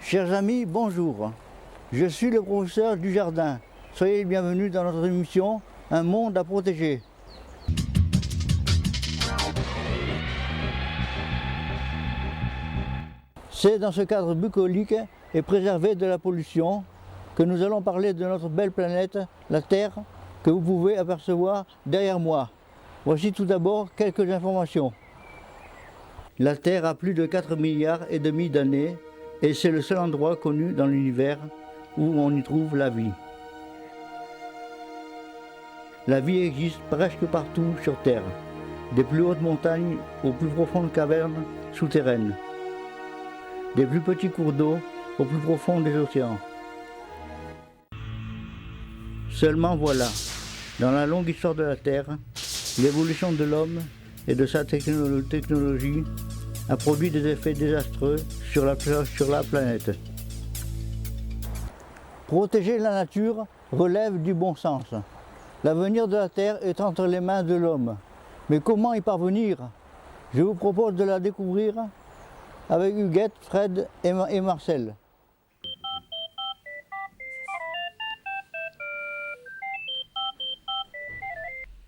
Chers amis, bonjour. Je suis le professeur Dujardin. Soyez les bienvenus dans notre émission Un monde à protéger. C'est dans ce cadre bucolique et préservé de la pollution que nous allons parler de notre belle planète, la Terre, que vous pouvez apercevoir derrière moi. Voici tout d'abord quelques informations. La Terre a plus de 4,5 milliards d'années et c'est le seul endroit connu dans l'univers où on y trouve la vie. La vie existe presque partout sur Terre, des plus hautes montagnes aux plus profondes cavernes souterraines, des plus petits cours d'eau aux plus profonds des océans. Seulement voilà, dans la longue histoire de la Terre, l'évolution de l'homme et de sa technologie a produit des effets désastreux sur la planète. Protéger la nature relève du bon sens. L'avenir de la Terre est entre les mains de l'homme. Mais comment y parvenir? Je vous propose de la découvrir avec Huguette, Fred et Marcel.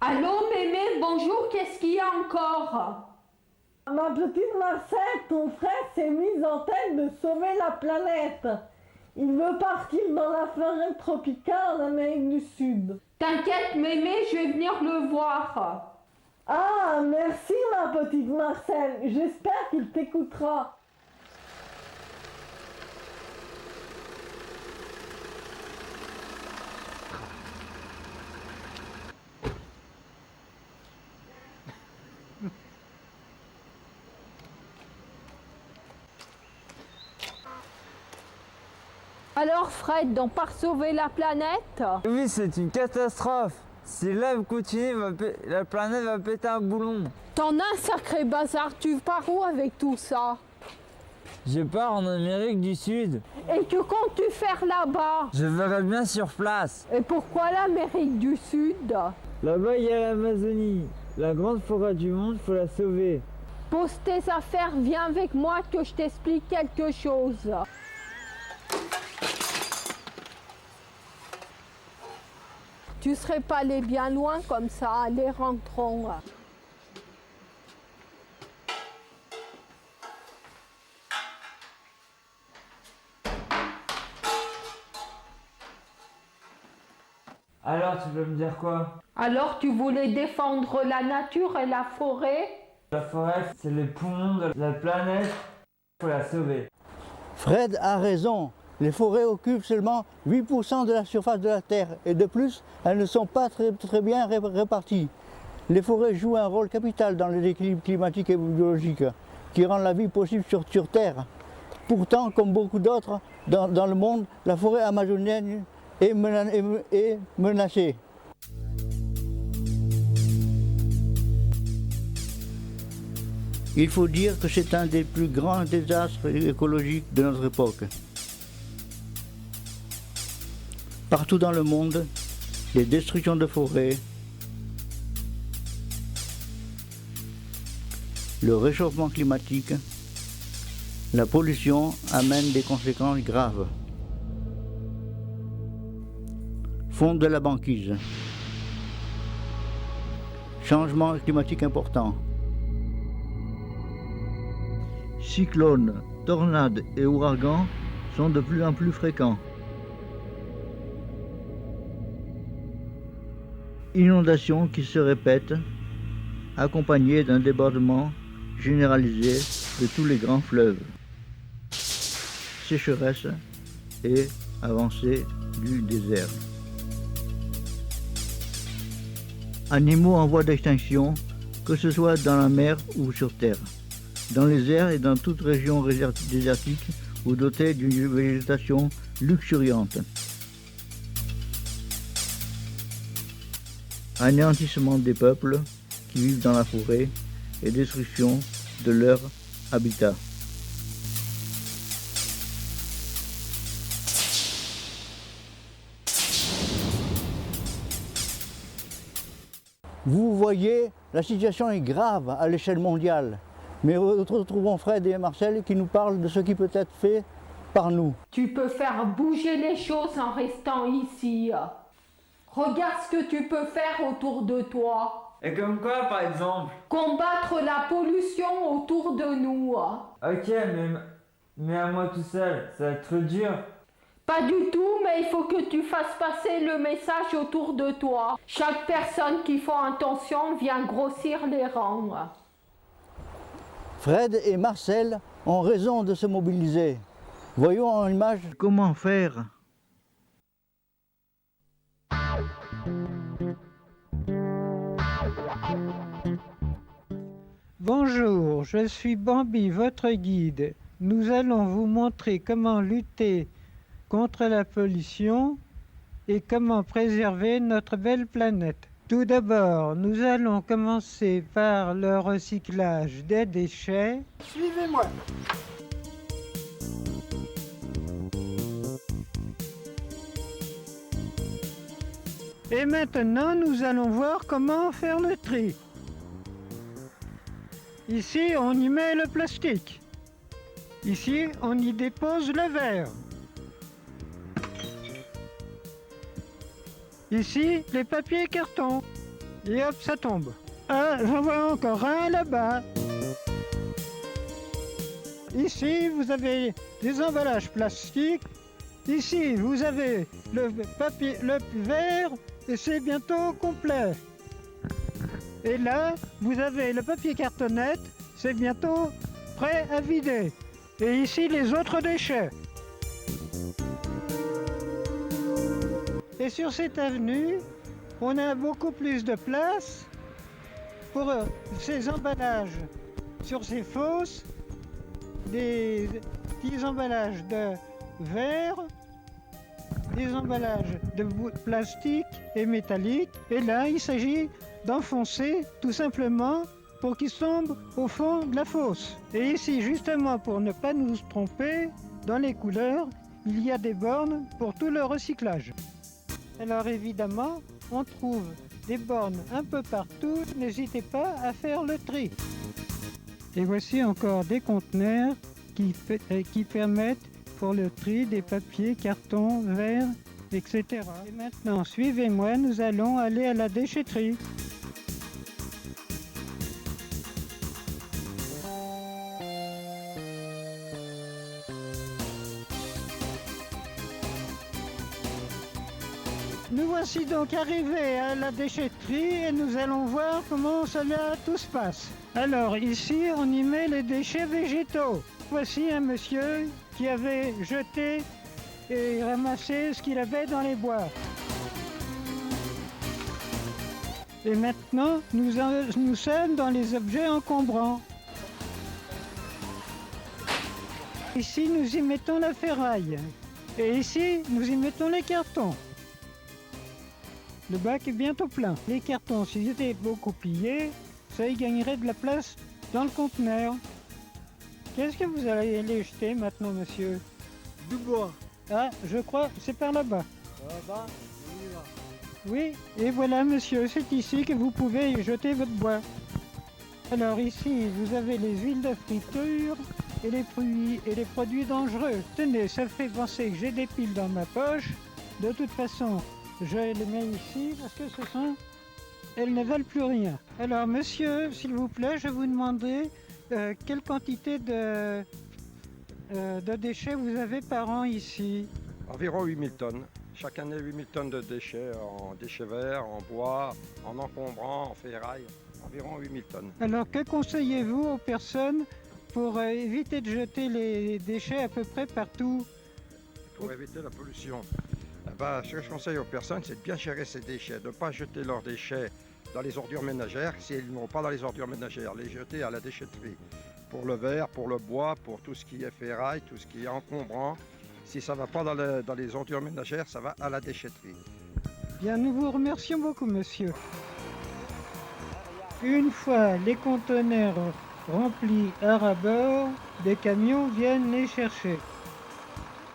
Allô mémé, bonjour, qu'est-ce qu'il y a encore? Ma petite Marcel, ton frère s'est mis en tête de sauver la planète. Il veut partir dans la forêt tropicale en Amérique du Sud. T'inquiète mémé, je vais venir le voir. Ah, merci ma petite Marcel, j'espère qu'il t'écoutera. Alors Fred, on part sauver la planète? Oui, c'est une catastrophe. Si l'œuvre continue, la planète va péter un boulon. T'en as un sacré bazar, tu pars où avec tout ça? Je pars en Amérique du Sud. Et que comptes-tu faire là-bas? Je verrai bien sur place. Et pourquoi l'Amérique du Sud? Là-bas, il y a l'Amazonie. La grande forêt du monde, faut la sauver. Pose tes affaires, viens avec moi que je t'explique quelque chose. Tu serais pas allé bien loin comme ça, allez rentrons. Alors, tu veux me dire quoi? Alors tu voulais défendre la nature et la forêt? La forêt, c'est les poumons de la planète. Faut la sauver. Fred a raison. Les forêts occupent seulement 8% de la surface de la Terre et de plus, elles ne sont pas très bien réparties. Les forêts jouent un rôle capital dans l'équilibre climatique et biologique qui rend la vie possible sur Terre. Pourtant, comme beaucoup d'autres dans le monde, la forêt amazonienne est menacée. Il faut dire que c'est un des plus grands désastres écologiques de notre époque. Partout dans le monde, les destructions de forêts, le réchauffement climatique, la pollution amènent des conséquences graves. Fonte de la banquise, changement climatique important, cyclones, tornades et ouragans sont de plus en plus fréquents. Inondations qui se répètent, accompagnées d'un débordement généralisé de tous les grands fleuves. Sécheresse et avancée du désert. Animaux en voie d'extinction, que ce soit dans la mer ou sur terre, dans les airs et dans toute région désertique ou dotée d'une végétation luxuriante. Anéantissement des peuples qui vivent dans la forêt et destruction de leur habitat. Vous voyez, la situation est grave à l'échelle mondiale. Mais retrouvons Fred et Marcel qui nous parlent de ce qui peut être fait par nous. Tu peux faire bouger les choses en restant ici. Regarde ce que tu peux faire autour de toi. Et comme quoi, par exemple? Combattre la pollution autour de nous. Ok, mais à moi tout seul, ça va être trop dur. Pas du tout, mais il faut que tu fasses passer le message autour de toi. Chaque personne qui fait attention vient grossir les rangs. Fred et Marcel ont raison de se mobiliser. Voyons en image comment faire. Bonjour, je suis Bambi, votre guide. Nous allons vous montrer comment lutter contre la pollution et comment préserver notre belle planète. Tout d'abord, nous allons commencer par le recyclage des déchets. Suivez-moi. Et maintenant, nous allons voir comment faire le tri. Ici, on y met le plastique. Ici, on y dépose le verre. Ici, les papiers cartons. Et hop, ça tombe. Ah, j'en vois encore un là-bas. Ici, vous avez des emballages plastiques. Ici, vous avez le papier, le verre, et c'est bientôt complet. Et là, vous avez le papier cartonnette, c'est bientôt prêt à vider. Et ici, les autres déchets. Et sur cette avenue, on a beaucoup plus de place pour ces emballages sur ces fosses, des petits emballages de verre, des emballages de plastique et métallique. Et là, il s'agit d'enfoncer tout simplement pour qu'ils tombent au fond de la fosse. Et ici, justement, pour ne pas nous tromper, dans les couleurs, il y a des bornes pour tout le recyclage. Alors évidemment, on trouve des bornes un peu partout, n'hésitez pas à faire le tri. Et voici encore des conteneurs qui permettent pour le tri des papiers, cartons, verres, etc. Et maintenant, suivez-moi, nous allons aller à la déchetterie. Nous voici donc arrivés à la déchetterie et nous allons voir comment cela tout se passe. Alors ici, on y met les déchets végétaux. Voici un monsieur qui avait jeté et ramassé ce qu'il avait dans les bois. Et maintenant, nous sommes dans les objets encombrants. Ici, nous y mettons la ferraille. Et ici, nous y mettons les cartons. Le bac est bientôt plein. Les cartons, s'ils étaient beaucoup pliés, ça y gagnerait de la place dans le conteneur. Qu'est-ce que vous allez aller jeter maintenant, monsieur? Du bois. Ah, je crois, c'est par là-bas. Là-bas, Oui, et voilà, monsieur, c'est ici que vous pouvez jeter votre bois. Alors ici, vous avez les huiles de friture et les produits dangereux. Tenez, ça fait penser que j'ai des piles dans ma poche. De toute façon, je les mets ici parce que elles ne valent plus rien. Alors, monsieur, s'il vous plaît, je vous demanderai quelle quantité de déchets vous avez par an ici? Environ 8000 tonnes. Chaque année, 8000 tonnes de déchets, en déchets verts, en bois, en encombrant, en ferraille. Environ 8000 tonnes. Alors, que conseillez-vous aux personnes pour éviter de jeter les déchets à peu près partout? Pour éviter la pollution, ce que je conseille aux personnes, c'est de bien gérer ces déchets, de ne pas jeter leurs déchets dans les ordures ménagères, s'ils ne vont pas dans les ordures ménagères, les jeter à la déchetterie. Pour le verre, pour le bois, pour tout ce qui est ferraille, tout ce qui est encombrant. Si ça ne va pas dans les ordures ménagères, ça va à la déchetterie. Bien, nous vous remercions beaucoup, monsieur. Une fois les conteneurs remplis à ras-bord, des camions viennent les chercher.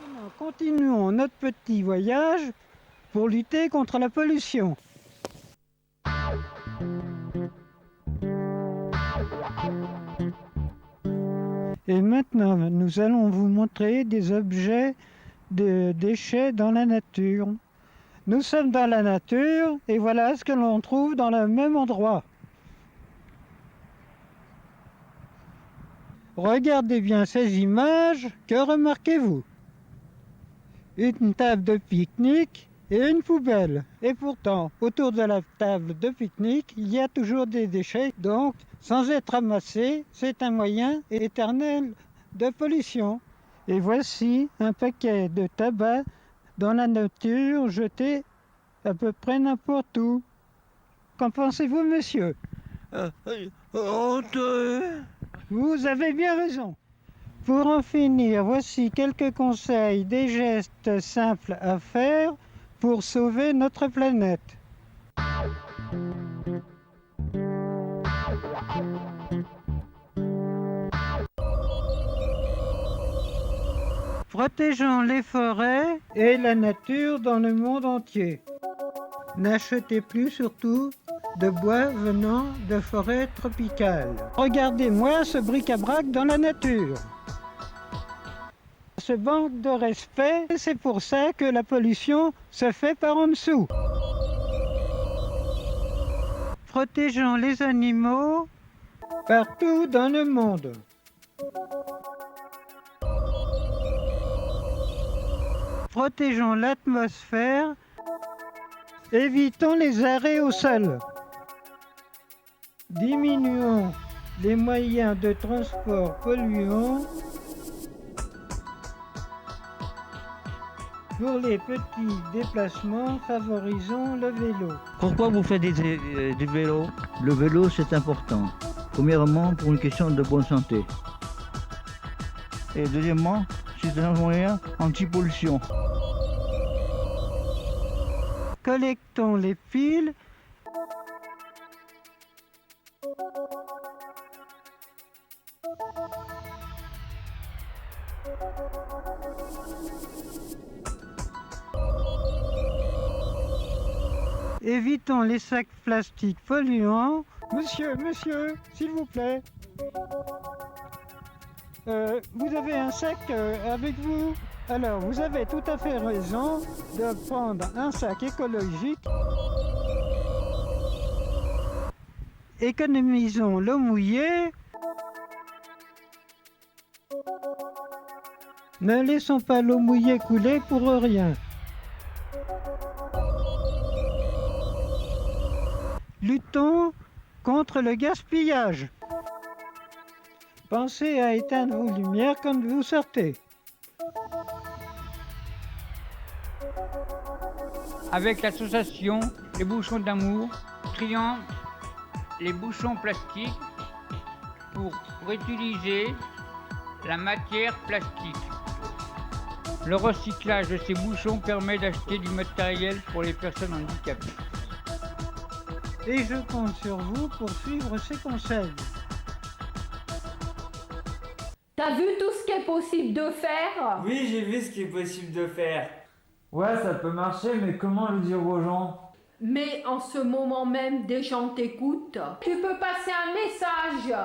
Maintenant, continuons notre petit voyage pour lutter contre la pollution. Et maintenant, nous allons vous montrer des objets de déchets dans la nature. Nous sommes dans la nature et voilà ce que l'on trouve dans le même endroit. Regardez bien ces images, que remarquez-vous? Une table de pique-nique et une poubelle. Et pourtant, autour de la table de pique-nique, il y a toujours des déchets. Donc, sans être ramassés, c'est un moyen éternel de pollution. Et voici un paquet de tabac dans la nature jeté à peu près n'importe où. Qu'en pensez-vous, monsieur? Honteux. Vous avez bien raison. Pour en finir, voici quelques conseils, des gestes simples à faire pour sauver notre planète. Protégeons les forêts et la nature dans le monde entier. N'achetez plus surtout de bois venant de forêts tropicales. Regardez-moi ce bric-à-brac dans la nature. Ce manque de respect, c'est pour ça que la pollution se fait par en dessous. Protégeons les animaux partout dans le monde. Protégeons l'atmosphère. Évitons les arrêts au sol. Diminuons les moyens de transport polluants. Pour les petits déplacements, favorisons le vélo. Pourquoi vous faites du vélo? Le vélo, c'est important. Premièrement, pour une question de bonne santé. Et deuxièmement, c'est un moyen anti-pollution. Collectons les piles. Évitons les sacs plastiques polluants. Monsieur, s'il vous plaît. Vous avez un sac avec vous? Alors, vous avez tout à fait raison de prendre un sac écologique. Économisons l'eau mouillée. Ne laissons pas l'eau mouillée couler pour rien. Luttons contre le gaspillage. Pensez à éteindre vos lumières quand vous sortez. Avec l'association Les Bouchons d'Amour, trions les bouchons plastiques pour réutiliser la matière plastique. Le recyclage de ces bouchons permet d'acheter du matériel pour les personnes handicapées. Et je compte sur vous pour suivre ces conseils. T'as vu tout ce qui est possible de faire? Oui, j'ai vu ce qui est possible de faire. Ouais, ça peut marcher, mais comment le dire aux gens? Mais en ce moment même, des gens t'écoutent. Tu peux passer un message.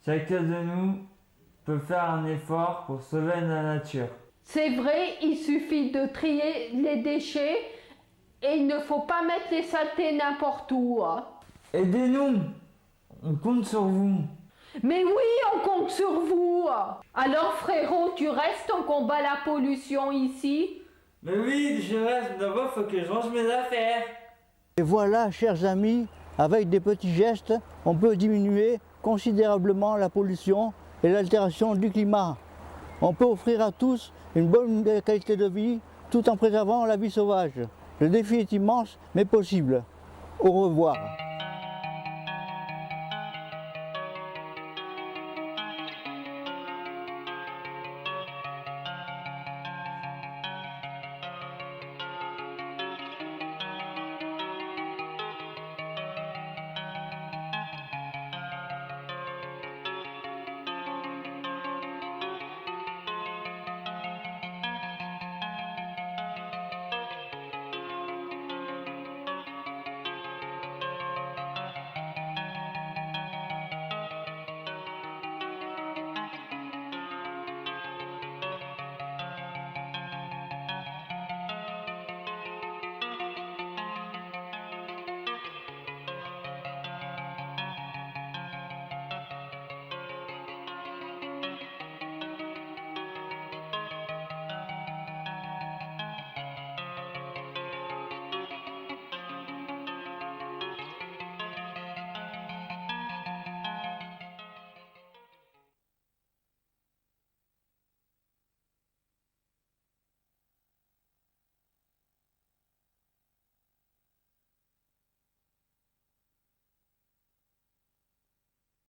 Chacun de nous peut faire un effort pour sauver la nature. C'est vrai, il suffit de trier les déchets et il ne faut pas mettre les saletés n'importe où. Aidez-nous, on compte sur vous. Mais oui, on compte sur vous. Alors frérot, tu restes, on combat la pollution ici. Mais oui, je reste, d'abord faut que je range mes affaires. Et voilà, chers amis, avec des petits gestes, on peut diminuer considérablement la pollution et l'altération du climat. On peut offrir à tous une bonne qualité de vie tout en préservant la vie sauvage. Le défi est immense, mais possible. Au revoir.